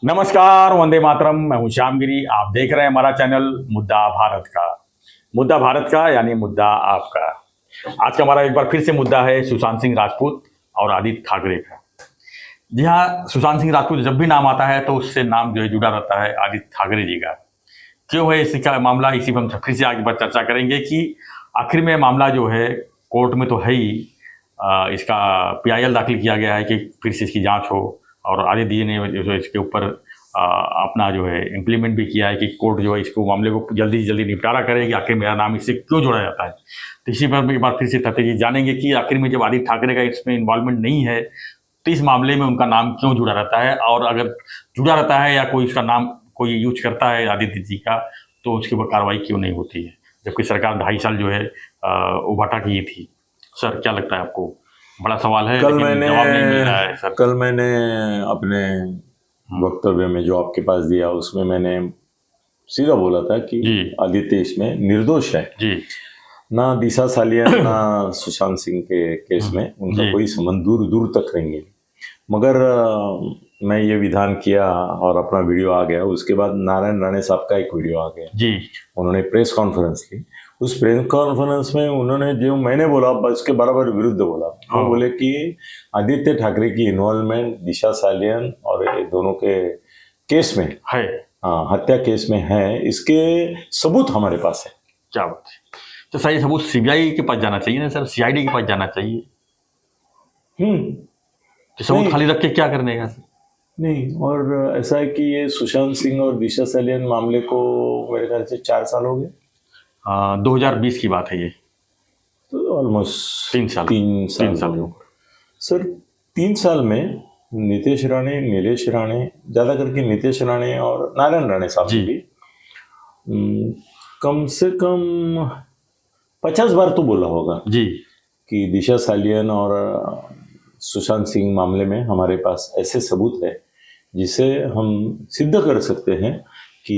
नमस्कार, वंदे मातरम। मैं हूं श्यामगिरी। आप देख रहे हैं हमारा चैनल मुद्दा भारत का यानी मुद्दा आपका। आज का हमारा एक बार फिर से मुद्दा है सुशांत सिंह राजपूत और आदित्य ठाकरे का। जी हाँ, सुशांत सिंह राजपूत जब भी नाम आता है तो उससे नाम जो है जुड़ा रहता है आदित्य ठाकरे जी का। क्यों है इसका मामला, इसी पर हम फिर से आगे बढ़ चर्चा करेंगे कि आखिर में मामला जो है कोर्ट में तो है ही। इसका PIL दाखिल किया गया है कि फिर से इसकी जांच हो, और आदित्य जी ने जो है इसके ऊपर अपना जो है इम्प्लीमेंट भी किया है कि कोर्ट जो है इसको मामले को जल्दी से जल्दी निपटारा करे कि आखिर मेरा नाम इससे क्यों जोड़ा जाता है। तो इसी पर एक बार फिर से तथ्य जी जानेंगे कि आखिर में जब आदित्य ठाकरे का इसमें इन्वॉल्वमेंट नहीं है तो इस मामले में उनका नाम क्यों जुड़ा रहता है, और अगर जुड़ा रहता है या कोई इसका नाम कोई यूज करता है आदित्य जी का तो उसके ऊपर कार्रवाई क्यों नहीं होती है, जबकि सरकार 2.5 साल जो है उभाटा की थी। सर क्या लगता है आपको? बड़ा सवाल है, कल लेकिन मैंने जवाब नहीं मिल रहा है सर। कल मैंने अपने वक्तव्य में जो आपके पास दिया उसमें मैंने सीधा बोला था कि जी। आदित्य इसमें निर्दोष है। जी ना दिशा सालियान ना सुशांत सिंह के केस में उनका जी। कोई संबंध दूर दूर तक नहीं है। मगर मैं ये विधान किया और अपना वीडियो आ गया। उसके बाद नारायण राणे साहब का एक वीडियो आ गया जी। उन्होंने प्रेस कॉन्फ्रेंस की। उस प्रेस कॉन्फ्रेंस में उन्होंने जो मैंने बोला उसके बराबर विरुद्ध बोला। वो बोले कि आदित्य ठाकरे की इन्वॉल्वमेंट दिशा सालियन और ये दोनों के केस में है। हाँ, हत्या केस में है। इसके सबूत हमारे पास है। क्या बात है। तो सही सबूत CBI के पास जाना चाहिए ना सर, CID के पास जाना चाहिए। तो सबूत नहीं। खाली रख के क्या करने का? नहीं, और ऐसा है कि ये सुशांत सिंह और दिशा सालियन मामले को मेरे ख्याल से 4 साल हो गए। 2020 की बात है ये, तो ऑलमोस्ट 3 साल। 3 साल 3 साल हो गए। सर 3 साल में नीतीश राणे, नीलेश राणे, ज्यादा करके नीतीश राणे और नारायण राणे साहब जी। भी कम से कम 50 बार तो बोला होगा जी कि दिशा सालियन और सुशांत सिंह मामले में हमारे पास ऐसे सबूत है जिसे हम सिद्ध कर सकते हैं कि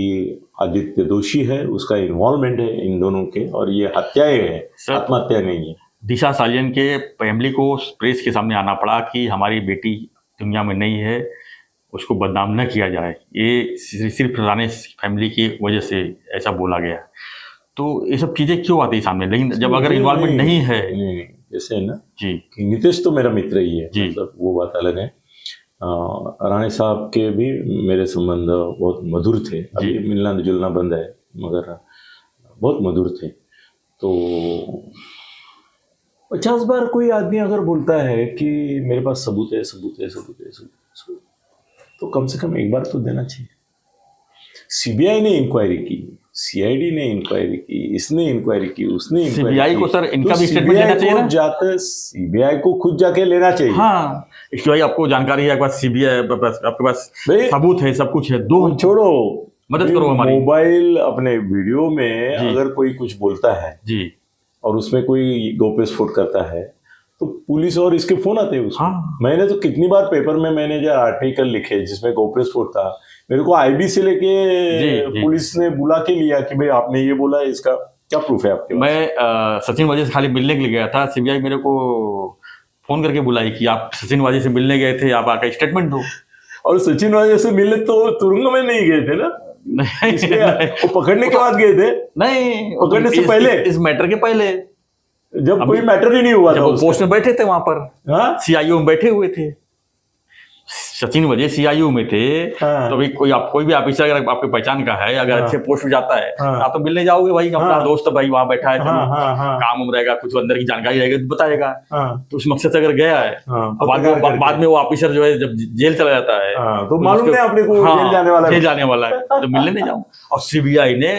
आदित्य दोषी है, उसका इन्वॉल्वमेंट है इन दोनों के, और ये हत्याएं है, सर, आत्महत्या नहीं है। दिशा सालियन के फैमिली को प्रेस के सामने आना पड़ा कि हमारी बेटी दुनिया में नहीं है, उसको बदनाम न किया जाए। ये सिर्फ राणे फैमिली की वजह से ऐसा बोला गया। तो ये सब चीज़ें क्यों आती है सामने? लेकिन जब अगर इन्वॉल्वमेंट नहीं है। नहीं, जैसे है ना जी कि नीतीश तो मेरा मित्र ही है, जी। मतलब वो बात अलग है। राणे साहब के भी मेरे संबंध बहुत मधुर थे। अभी मिलना जुलना बंद है, मगर बहुत मधुर थे। तो 50 बार कोई आदमी अगर बोलता है कि मेरे पास सबूत है, सबूत है, सबूत है, सबूत, तो कम से कम एक बार तो देना चाहिए। CBI ने इंक्वायरी की, CID ने इंक्वायरी की, इसने इंक्वायरी की, उसने इंक्वायरी CBI की। को सर इनका तो भी स्टेटमेंट लेना चाहिए ना? जाते CBI को खुद जाके लेना चाहिए। हाँ, इसके भाई आपको जानकारी है, आपके पास CBI आपके पास भाई, सबूत है, सब कुछ है। दो छोड़ो, मदद करो हमारी। मोबाइल अपने वीडियो में जी। अगर कोई कुछ बोलता है जी और उसमें कोई गौप्यस्फोट करता है तो पुलिस और इसके फोन आते हैं उसको। हाँ। मैंने तो कितनी बार पेपर में मैंने जो आर्टिकल लिखे जिसमें गौप्यस्फोट था, मेरे को IB से लेके जी। पुलिस ने बुला के लिया कि भाई आपने ये बोला है, इसका क्या प्रूफ है आपके पास? मैं सचिन वाजे से खाली मिलने के लिए गया था। CBI मेरे को फोन करके बुलाई कि आप सचिन वाजे से मिलने गए थे, आप आकर स्टेटमेंट दो। और सचिन वाजे से मिलने तो तुरंग में नहीं गए थे ना? नहीं, वो पकड़ने के बाद गए थे? नहीं, पकड़ने से पहले, इस मैटर के पहले, जब कोई मैटर ही नहीं हुआ था। जब वो पोस्ट में बैठे थे वहां पर, हाँ? CIO में बैठे हुए थे। सचिन वजह CIO में थे। हाँ। तो भाई कोई भी ऑफिसर अगर आपके पहचान का है, अगर अच्छे पोस्ट में जाता है, हाँ। आप तो मिलने जाओगे भाई, अपना दोस्त भाई वहां बैठा है, हाँ, हाँ, हाँ। काम उम रहेगा, कुछ अंदर की जानकारी रहेगी तो बताएगा। हाँ। तो उस मकसद से अगर गया है, हाँ, बाद में वो ऑफिसर जो है जब जेल चला जाता है, तो मालूम नहीं अपने को जेल जाने वाला है, तो मिलने नहीं जाऊँ। और CBI ने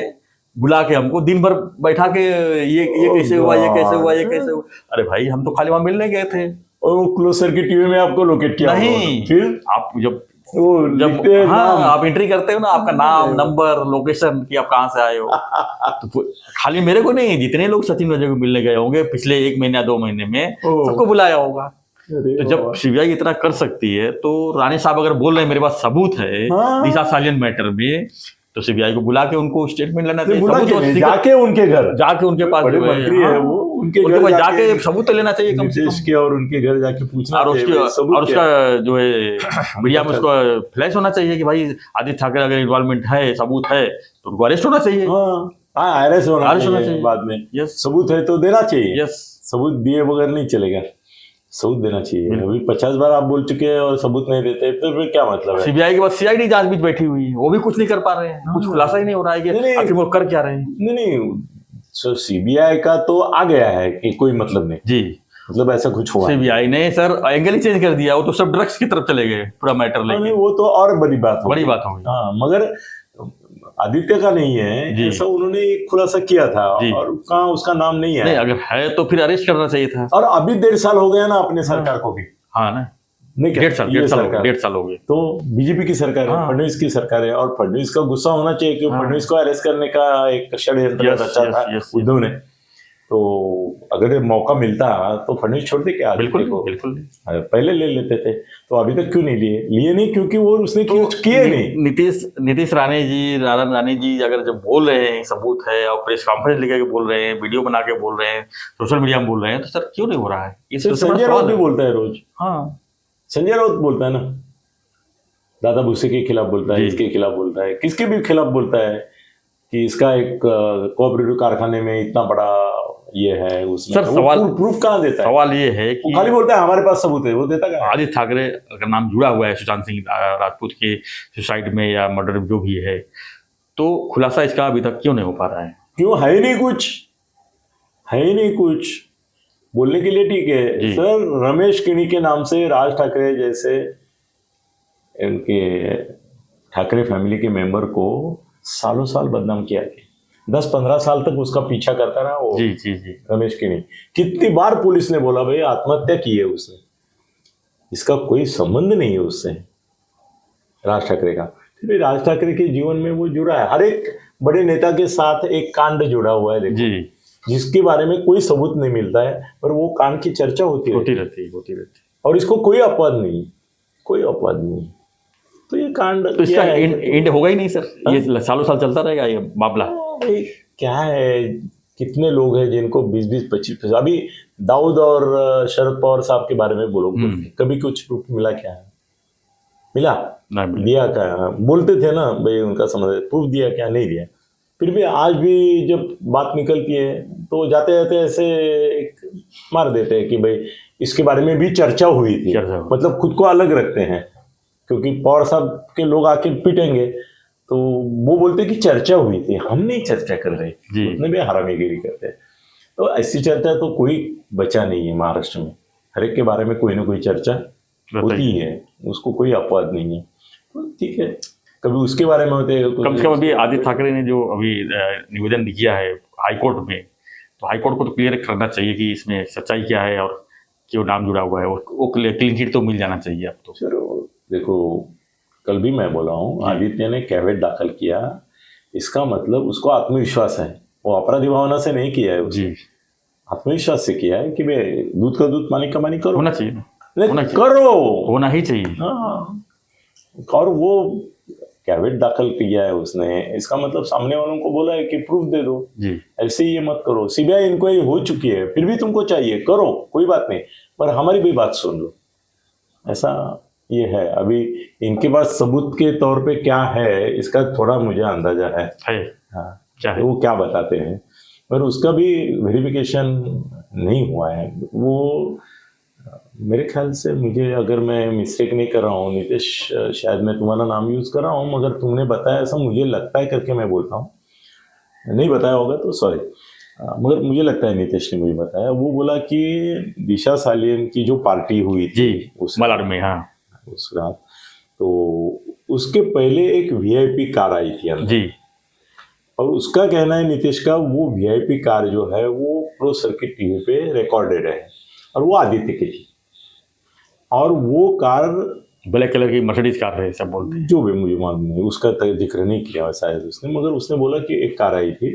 बुला के हमको दिन भर बैठा के ये कैसे हुआ, ये कैसे हुआ, ये कैसे हुआ। अरे भाई हम तो खाली वहां मिलने गए थे। और वो क्लोज सर्किट टीवी में आपको लोकेट किया? नहीं, फिर आप जब हाँ आप एंट्री करते हो ना, आपका नाम, नंबर, लोकेशन कि आप कहाँ से आए हो। तो खाली मेरे को नहीं, जितने लोग सचिन वजह को मिलने गए होंगे पिछले 1 महीने या 2 महीने में, सबको बुलाया होगा। तो जब CBI इतना कर सकती है तो राणे साहब अगर बोल रहे हैं मेरे पास सबूत है दिशा सालियन मैटर में, तो सीबीआई को बुला के उनको स्टेटमेंट लेना चाहिए, बुला सबूत के तो नहीं, secret- जाके उनके घर, जाके उनके पास बड़े जो है, मंत्री है वो, उनके घर पास जाके सबूत तो लेना चाहिए कम से नीतीश कम। के, और उनके घर जाके पूछना और चाहिए भाई, सबूत और क्या उसका है? जो है मीडिया में उसका फ्लैश होना चाहिए कि भाई आदित्य ठाकरे अगर इन्वॉल्वमेंट है, सबूत है, तो उनको अरेस्ट होना चाहिए। हाँ, अरेस्ट होना अरेस्ट होना चाहिए चाहिए। बाद में, यस सबूत है तो देना चाहिए। यस सबूत दिए बगैर नहीं चलेगा, सबूत देना चाहिए। बिल्कुल। अभी 50 बार आप बोल चुके हैं और सबूत नहीं देते, तो फिर क्या मतलब है? सीबीआई के बाद सीआईडी जांच भी बैठी हुई है, वो भी कुछ नहीं कर पा रहे हैं, कुछ खुलासा ही नहीं हो रहा है कि नहीं, आखिर वो कर क्या रहे हैं। नहीं, सीबीआई का तो आ गया है कि कोई मतलब नहीं, जी, मतलब ऐसा कुछ हुआ नहीं। सीबीआई ने सर एंगल ही चेंज कर दिया, वो तो सब ड्रग्स की तरफ चले गए पूरा मैटर नहीं, लेके। वो तो और बड़ी बात हो बड़ी गई। बात हो गई। हाँ, मगर आदित्य का नहीं है जी। ऐसा, उन्होंने एक खुलासा किया था जी। और कहाँ उसका नाम नहीं नहीं, है। अगर है तो फिर अरेस्ट करना चाहिए था। और अभी 1.5 साल हो गया ना अपने सरकार को भी, हाँ ना, नहीं क्या? 1.5 साल ये 1.5 साल हो गए, सरकार 1.5 साल हो गए। तो बीजेपी की सरकार है, हाँ। फडणवीस की सरकार है, और फडणवीस का गुस्सा होना चाहिए कि हाँ। फडणवीस को अरेस्ट करने का एक षड्यंत्र Yes, रचा yes, था yes, yes. उद्धव ने। तो अगर ये मौका मिलता तो फडणवीस छोड़ दे क्या आदित्य बिल्कुल को? बिल्कुल नहीं। पहले ले लेते थे, तो अभी तक क्यों नहीं लिए नहीं, क्योंकि वो उसने कुछ किए नहीं। नीतीश राणे जी, नारायण राणे जी अगर जब बोल रहे हैं सबूत है और प्रेस कॉन्फ्रेंस लेकर के बोल रहे हैं, वीडियो बना के बोल रहे हैं, सोशल मीडिया में बोल रहे हैं, तो सर क्यों नहीं हो रहा है? ये सबसे बड़ा संजय सवाल राउत भी है। बोलता है रोज, हाँ संजय राउत बोलता है ना, दादा भूसे के खिलाफ बोलता है, जी। इसके खिलाफ बोलता है, किसके भी खिलाफ बोलता है कि इसका एक कोऑपरेटिव कारखाने में इतना बड़ा ये है, उसमें सर, सवाल- प्रूफ कहाँ देता है? सवाल ये है वो कि खाली बोलता है हमारे पास सबूत है, वो देता क्या है? आदित्य ठाकरे अगर नाम जुड़ा हुआ है सुशांत सिंह राजपूत के सुसाइड में या मर्डर में जो भी है, तो खुलासा इसका अभी तक क्यों नहीं हो पा रहा है? क्यों? है ही नहीं कुछ, है ही नहीं कुछ बोलने के लिए। ठीक है जी। सर, रमेश किणी के नाम से राज ठाकरे जैसे इनके ठाकरे फैमिली के मेंबर को सालों साल बदनाम किया गया, 10-15 साल तक उसका पीछा करता रहा वो जी जी जी। रमेश किणी। कितनी बार पुलिस ने बोला भाई आत्महत्या की है उसने, इसका कोई संबंध नहीं है उससे, राज ठाकरे का। फिर भी राज ठाकरे के जीवन में वो जुड़ा है, हर एक बड़े नेता के साथ एक कांड जुड़ा हुआ है, देखो, जी जिसके बारे में कोई सबूत नहीं मिलता है, पर वो कांड की चर्चा होती होती है, रहती है। और इसको कोई अपवाद नहीं, कोई अपवाद नहीं। तो ये कांड तो इसका क्या है? एंड होगा ही नहीं सर, ये सालों साल चलता रहेगा ये मामला। भाई क्या है, कितने लोग हैं जिनको 20-20, 25, अभी दाऊद और शरद पवार साहब के बारे में बोलो, कभी कुछ प्रूफ मिला क्या है? मिला? नहीं मिला। दिया क्या? बोलते थे ना भाई, उनका समझ, प्रूफ दिया क्या? नहीं दिया। फिर भी आज भी जब बात निकलती है तो जाते जाते ऐसे एक मार देते हैं कि भाई इसके बारे में भी चर्चा हुई थी, चर्चा हुई। मतलब खुद को अलग रखते हैं, क्योंकि पवार साहब के लोग आके पिटेंगे तो वो बोलते हैं कि चर्चा हुई थी, हम नहीं चर्चा कर रहे, जी। उतने भी हरामीगिरी करते हैं। तो ऐसी चर्चा तो कोई बचा नहीं है महाराष्ट्र में, हर एक के बारे में कोई ना कोई चर्चा होती है, उसको कोई अपवाद नहीं है। तो ठीक है, कभी उसके बारे में होते हैं, कम से कम अभी आदित्य ठाकरे ने जो अभी निवेदन किया है हाईकोर्ट में, तो हाईकोर्ट को तो क्लियर करना चाहिए कि इसमें सच्चाई क्या है और क्यों नाम जुड़ा हुआ है, वो क्लीन चिट तो मिल जाना चाहिए अब तो। चलो देखो, कल भी मैं बोला हूँ, आदित्य ने कैवेट दाखिल किया, इसका मतलब उसको आत्मविश्वास है, वो अपराधी भावना से नहीं किया है उसने, जी आत्मविश्वास से किया है कि भाई दूध का दूध पानी का पानी करो, होना चाहिए ना, नहीं, होना चाहिए। करो, होना ही चाहिए। हाँ। और वो कैवेट दाखिल किया है उसने, इसका मतलब सामने वालों को बोला है कि प्रूफ दे दो, जी ऐसे ही ये मत करो, सीबीआई इंक्वायरी हो चुकी है, फिर भी तुमको चाहिए करो, कोई बात नहीं, पर हमारी भी बात सुन लो, ऐसा ये है। अभी इनके पास सबूत के तौर पे क्या है इसका थोड़ा मुझे अंदाजा है। हाँ, क्या है? वो क्या बताते हैं, पर उसका भी वेरिफिकेशन नहीं हुआ है। वो मेरे ख्याल से, मुझे अगर मैं मिस्टेक नहीं कर रहा हूँ नीतीश, शायद मैं तुम्हारा नाम यूज़ कर रहा हूँ, मगर तुमने बताया ऐसा मुझे लगता है करके मैं बोलता हूँ, नहीं बताया होगा तो सॉरी, मगर मुझे लगता है नीतीश ने मुझे बताया, वो बोला कि दिशा सालियन की जो पार्टी हुई थी जी मलाड में, हाँ उस रात, तो उसके पहले एक वीआईपी कार आई थी अंदर, जी, और उसका कहना है नीतीश का, वो वीआईपी कार जो है वो प्रो सर्किट टीवी पे रिकॉर्डेड है, और वो आदित्य की थी, और वो कार ब्लैक कलर की मर्सिडीज कार है सब बोलते हैं। जो भी मुझे मालूम नहीं, उसका जिक्र नहीं किया शायद उसने, मगर उसने बोला कि एक कार आई थी,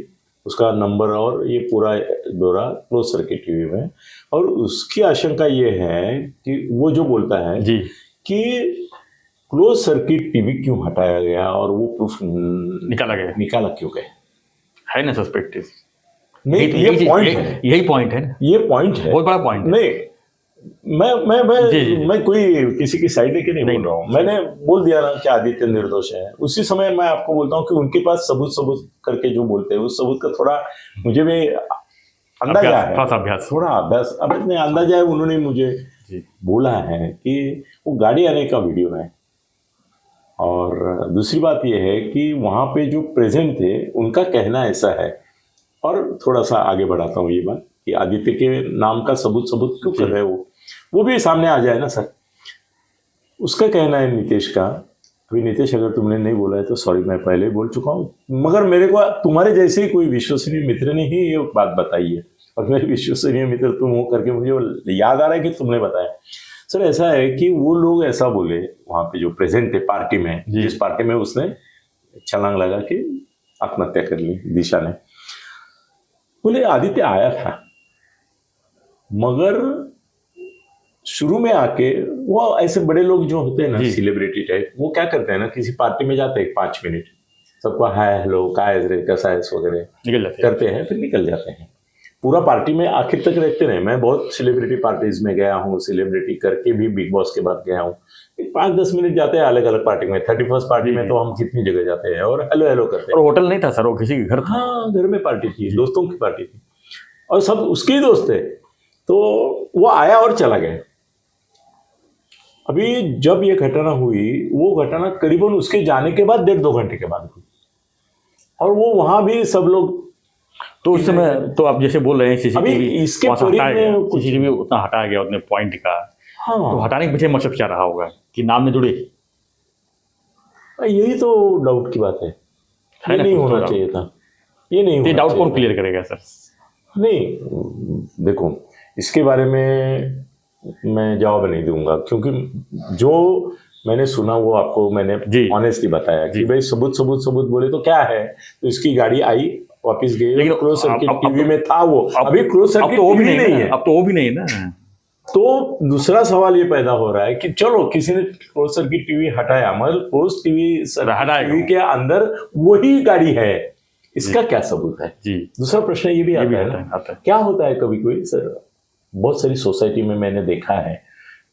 उसका नंबर और ये पूरा ब्यौरा क्लोज सर्किट टीवी में, और उसकी आशंका ये है कि वो जो बोलता है जी कि क्लोज सर्किट टीवी क्यों हटाया गया और वो प्रूफ निकाला गया निकाला क्यों गया? है ना सस्पेक्टेड। नहीं, ये पॉइंट है, यही पॉइंट है ना, ये पॉइंट है, बहुत बड़ा पॉइंट है। नहीं, जी, जी, जी। मैं कोई किसी की साइड लेके नहीं बोल रहा हूँ। मैंने बोल दिया ना कि आदित्य निर्दोष है। उसी समय मैं आपको बोलता हूँ कि उनके पास सबूत सबूत करके जो बोलते हैं उस सबूत का थोड़ा मुझे भी अंदाजा है, थोड़ा अभ्यास अब इतने अंदाजा है। उन्होंने मुझे बोला है कि वो गाड़ी आने का वीडियो है, और दूसरी बात यह है कि वहाँ पे जो प्रेजेंट थे उनका कहना ऐसा है। और थोड़ा सा आगे बढ़ाता हूँ ये बात कि आदित्य के नाम का सबूत क्यों कर रहे हो, वो भी सामने आ जाए ना सर। उसका कहना है नीतीश का, अभी नीतीश अगर तुमने नहीं बोला है तो सॉरी, मैं पहले ही बोल चुका हूँ, मगर मेरे को तुम्हारे जैसे ही कोई विश्वसनीय मित्र ने ही ये बात बताई है, और मेरे विश्वसनीय मित्र तुम हो करके मुझे याद आ रहा है कि तुमने बताया। सर ऐसा है कि वो लोग ऐसा बोले वहाँ पे जो प्रेजेंट थे पार्टी में, जिस पार्टी में उसने छलांग लगा के आत्महत्या कर ली दिशा ने, बोले आदित्य आया था, मगर शुरू में आके वो ऐसे बड़े लोग जो होते हैं ना सेलिब्रिटी टाइप, वो क्या करते हैं ना, किसी पार्टी में जाते हैं 5 मिनट, सबको हाय हेलो कैसा है वगैरह करते हैं, फिर निकल जाते हैं। पूरा पार्टी में आखिर तक रहते नहीं। मैं बहुत सेलिब्रिटी पार्टीज में गया हूँ, सेलिब्रिटी करके भी बिग बॉस के बाद गया हूँ। 5-10 मिनट जाते हैं अलग अलग पार्टी में। 31st पार्टी में तो हम कितनी जगह जाते हैं और हेलो हेलो करते हैं। और होटल नहीं था सर, वो किसी के घर था। हाँ, घर में पार्टी थी, दोस्तों की पार्टी थी, और सब उसके ही दोस्त थे। तो वो आया और चला गया। अभी जब ये घटना हुई, वो घटना करीबन उसके जाने के बाद 1.5-2 घंटे के बाद हुई, और वो वहां भी सब लोग, तो उस समय तो आप जैसे बोल रहे हैं सीसीटीवी इसके सीसीटीवी उतना हटाया गया उतने पॉइंट का। हाँ, तो हटाने के पीछे मतलब क्या रहा होगा कि नाम में जुड़े? यही तो डाउट की बात है। ये नहीं होना चाहिए था, ये नहीं। डाउट कौन क्लियर करेगा सर? नहीं, देखो इसके बारे में मैं जवाब नहीं दूंगा, क्योंकि जो मैंने सुना वो आपको मैंने ऑनेस्टली बताया कि भाई सबूत बोले तो क्या है। तो इसकी गाड़ी आई, वापस गई, लेकिन क्लोज सर्किट टीवी में था वो। अभी क्लोज सर्किट टीवी नहीं है, अब तो वो भी नहीं है ना। तो दूसरा सवाल ये पैदा हो रहा है कि चलो किसी ने क्लोज सर्किट टीवी हटाया, मगर क्लोज टीवी के अंदर वही गाड़ी है, इसका क्या सबूत है? जी, दूसरा प्रश्न ये भी आता है ना, क्या होता है कभी कोई सर, बहुत सारी सोसाइटी में मैंने देखा है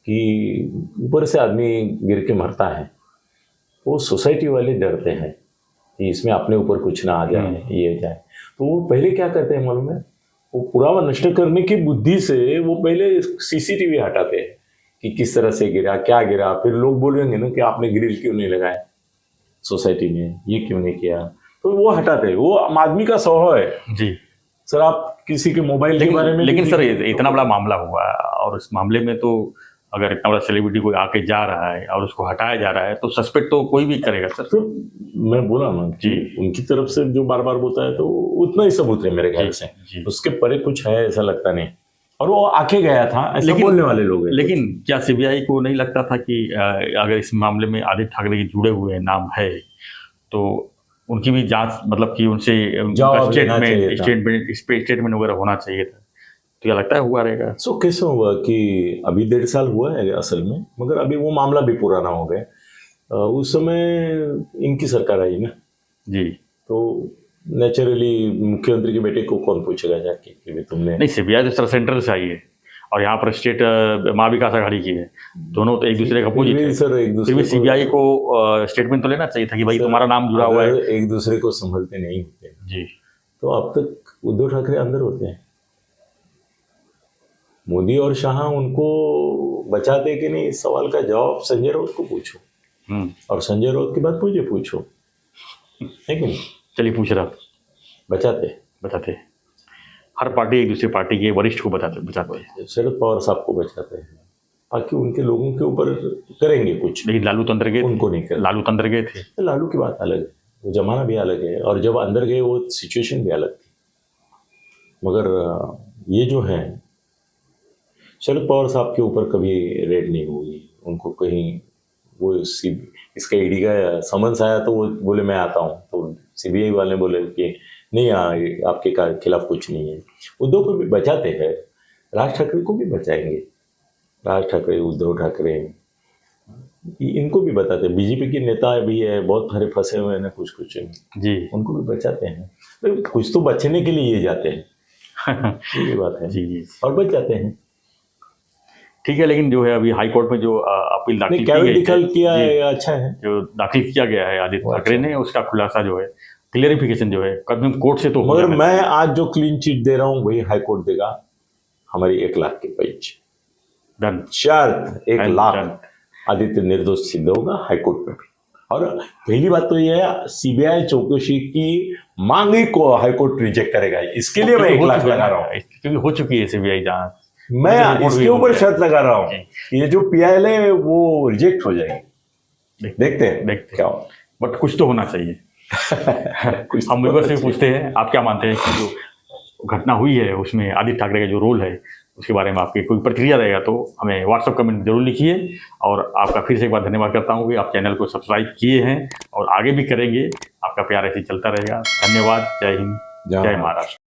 कि ऊपर से आदमी गिर के मरता है, वो सोसाइटी वाले डरते हैं कि इसमें अपने ऊपर कुछ ना आ जाए, ये जाए। तो वो पहले क्या करते हैं मालूम है, वो पुरावा नष्ट करने की बुद्धि से वो पहले सीसीटीवी हटाते हैं कि किस तरह से गिरा, क्या गिरा। फिर लोग बोलेंगे ना कि आपने ग्रिल क्यों नहीं लगाया सोसाइटी में, ये क्यों नहीं किया, तो वो हटाते हैं। वो आदमी का स्वभाव है। जी सर, आप किसी के मोबाइल के बारे में, लेकिन सर इतना बड़ा मामला हुआ, और इस मामले में तो अगर इतना बड़ा सेलिब्रिटी कोई आके जा रहा है और उसको हटाया जा रहा है, तो सस्पेक्ट तो कोई भी करेगा सर। तो मैं बोला ना जी, उनकी तरफ से जो बार बार बोलता है तो उतना ही सबूत है मेरे ख्याल से, उसके परे कुछ है ऐसा लगता नहीं। और वो आके गया था ऐसा बोलने वाले लोग हैं। लेकिन क्या सीबीआई को नहीं लगता था कि अगर इस मामले में आदित्य ठाकरे के जुड़े हुए नाम है तो उनकी भी जांच, मतलब कि उनसे स्टेटमेंट वगैरह होना चाहिए था? तो क्या लगता है हुआ रहेगा? कैसे हुआ कि अभी 1.5 साल हुआ है असल में, मगर अभी वो मामला भी पुराना हो गया। उस समय इनकी सरकार आई ना जी, तो नेचुरली मुख्यमंत्री के बेटे को कौन पूछेगा जाके कि तुमने, नहीं सीबीआई तो सेंट्रल से आई है और यहाँ पर स्टेट माँ विकास अघाड़ी की है, दोनों तो एक दूसरे का अपोजिट है। सर एक दूसरे सीबीआई को स्टेटमेंट तो लेना चाहिए था कि भाई तुम्हारा नाम जुड़ा हुआ है। एक दूसरे को संभलते नहीं होते जी, तो अब तक उद्धव ठाकरे अंदर होते हैं, मोदी और शाह उनको बचाते कि नहीं, इस सवाल का जवाब संजय राउत को पूछो, और संजय राउत के बाद मुझे पूछो, है कि नहीं? चलिए पूछ रहा, बचाते हर पार्टी एक दूसरी पार्टी के वरिष्ठ को बचाते शरद पवार साहब को बचाते हैं, बाकी उनके लोगों के ऊपर करेंगे कुछ। लेकिन लालू तो अंदर गए, उनको नहीं कर, लालू तो अंदर गए थे। लालू की बात अलग है, वो जमाना भी अलग है, और जब अंदर गए वो सिचुएशन भी अलग थी। मगर ये जो है शरद पवार साहब के ऊपर कभी रेड नहीं हुई, उनको कहीं वो इसका ईडी का समन्स आया तो वो बोले मैं आता हूँ, तो सीबीआई वाले बोले कि नहीं आपके खिलाफ कुछ नहीं है। उद्धव को भी बचाते हैं, राज ठाकरे को भी बचाएंगे, राज ठाकरे, उद्धव ठाकरे, इनको भी बताते हैं, बीजेपी के नेता भी है, बहुत सारे फंसे हुए हैं कुछ कुछ, जी उनको भी बचाते हैं। तो कुछ तो बचने के लिए ये जाते हैं, ये भी बात है। जी जी और बच जाते हैं। ठीक है, लेकिन जो है अभी हाई कोर्ट में जो अपील दाखिल नहीं, की क्या गई निकल है, किया जी, है, अच्छा है। जो दाखिल किया गया है आदित्य वो ठाकरे अच्छा ने, उसका खुलासा जो है, क्लियरिफिकेशन जो है, कदम कोर्ट से तो हो मगर जाना मैं चाहिए। आज जो क्लीन चिट दे रहा हूँ वही हाई कोर्ट देगा, हमारी 1 लाख की पेज डन शर्त 1 डन। लाख आदित्य निर्दोष सिद्ध होगा हाई कोर्ट में भी। और पहली बात तो ये है, सीबीआई चौकसी की मांग ही को हाई कोर्ट रिजेक्ट करेगा, इसके लिए मैं 1 लाख लगा रहा हूँ। क्योंकि हो चुकी है सीबीआई जांच, मैं रिपोर्ट भी इसके हो ऊपर गया। शर्त लगा रहा हूँ, जी। ये जो पीआईएल है वो रिजेक्ट हो जाएगी। देखते हैं क्या होता बट कुछ तो होना चाहिए। है। कुछ हम तो व्यूअर्स से अच्छी- पूछते हैं, आप क्या मानते हैं कि जो घटना हुई है उसमें आदित्य ठाकरे का जो रोल है, उसके बारे में आपकी कोई प्रतिक्रिया रहेगा तो हमें व्हाट्सएप कमेंट जरूर लिखिए। और आपका फिर से एक बार धन्यवाद करता हूँ कि आप चैनल को सब्सक्राइब किए हैं और आगे भी करेंगे। आपका प्यार ऐसे ही चलता रहेगा। धन्यवाद। जय हिंद, जय महाराष्ट्र।